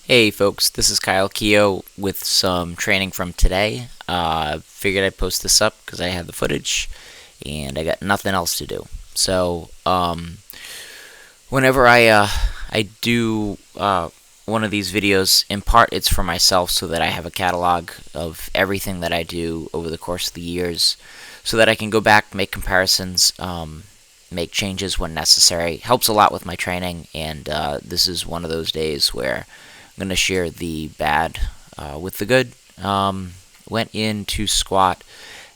Hey folks, this is Kyle Keogh with some training from today. Figured I'd post this up because I had the footage and I got nothing else to do. So, whenever I do one of these videos, in part it's for myself so that I have a catalog of everything that I do over the course of the years, so that I can go back, make comparisons, make changes when necessary. Helps a lot with my training, and this is one of those days where I'm going to share the bad with the good. Went into squat,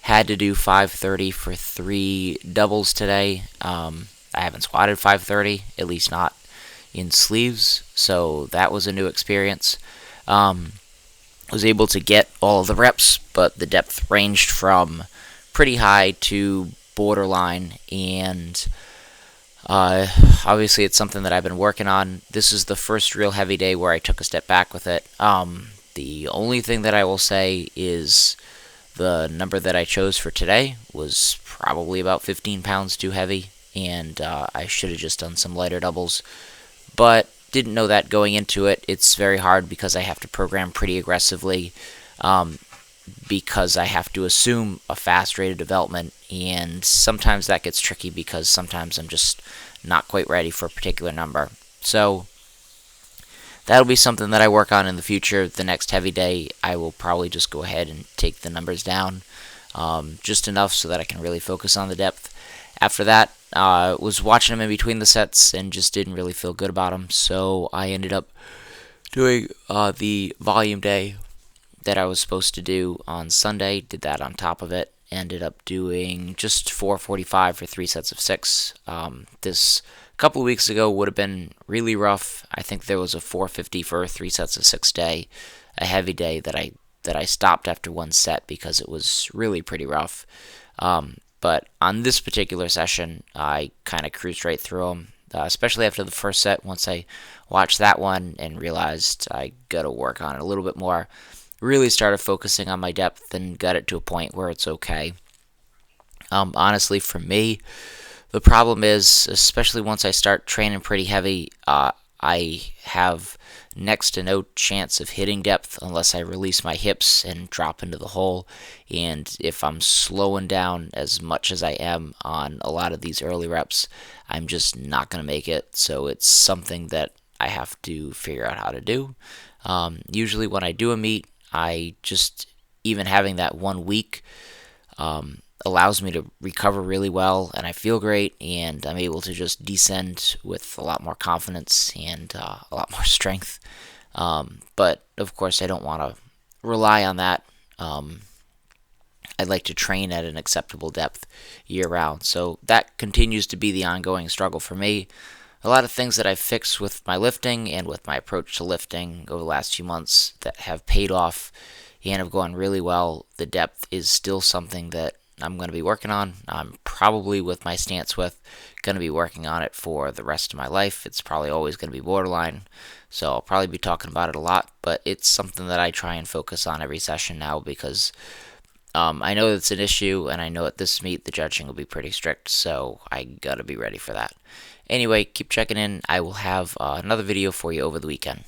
had to do 530 for 3 doubles today. I haven't squatted 530, at least not in sleeves, so that was a new experience. Was able to get all of the reps, but the depth ranged from pretty high to borderline, and obviously it's something that I've been working on. This is the first real heavy day where I took a step back with it. The only thing that I will say is the number that I chose for today was probably about 15 pounds too heavy, and I should have just done some lighter doubles, but didn't know that going into it. It's very hard because I have to program pretty aggressively, because I have to assume a fast rate of development, and sometimes that gets tricky because sometimes I'm just not quite ready for a particular number. So that'll be something that I work on in the future. The next heavy day, I will probably just go ahead and take the numbers down, just enough so that I can really focus on the depth. After that, was watching them in between the sets and just didn't really feel good about them, so I ended up doing the volume day that I was supposed to do on Sunday. Did that on top of it. Ended up doing just 445 for 3 sets of 6. This couple of weeks ago would have been really rough. I think there was a 450 for a 3 sets of 6 day, a heavy day that I stopped after one set because it was really pretty rough. But on this particular session, I kind of cruised right through them, especially after the first set. Once I watched that one and realized I got to work on it a little bit more, really started focusing on my depth and got it to a point where it's okay. Honestly, for me, the problem is, especially once I start training pretty heavy, I have next to no chance of hitting depth unless I release my hips and drop into the hole. And if I'm slowing down as much as I am on a lot of these early reps, I'm just not going to make it. So it's something that I have to figure out how to do. Usually when I do a meet, I just, even having that 1 week, allows me to recover really well, and I feel great, and I'm able to just descend with a lot more confidence and a lot more strength. But of course, I don't want to rely on that. I'd like to train at an acceptable depth year round, so that continues to be the ongoing struggle for me. A lot of things that I've fixed with my lifting and with my approach to lifting over the last few months that have paid off and have gone really well. The depth is still something that I'm going to be working on. I'm probably, with my stance with, going to be working on it for the rest of my life. It's probably always going to be borderline, so I'll probably be talking about it a lot, but it's something that I try and focus on every session now because I know it's an issue, and I know at this meet the judging will be pretty strict, so I gotta be ready for that. Anyway, keep checking in. I will have another video for you over the weekend.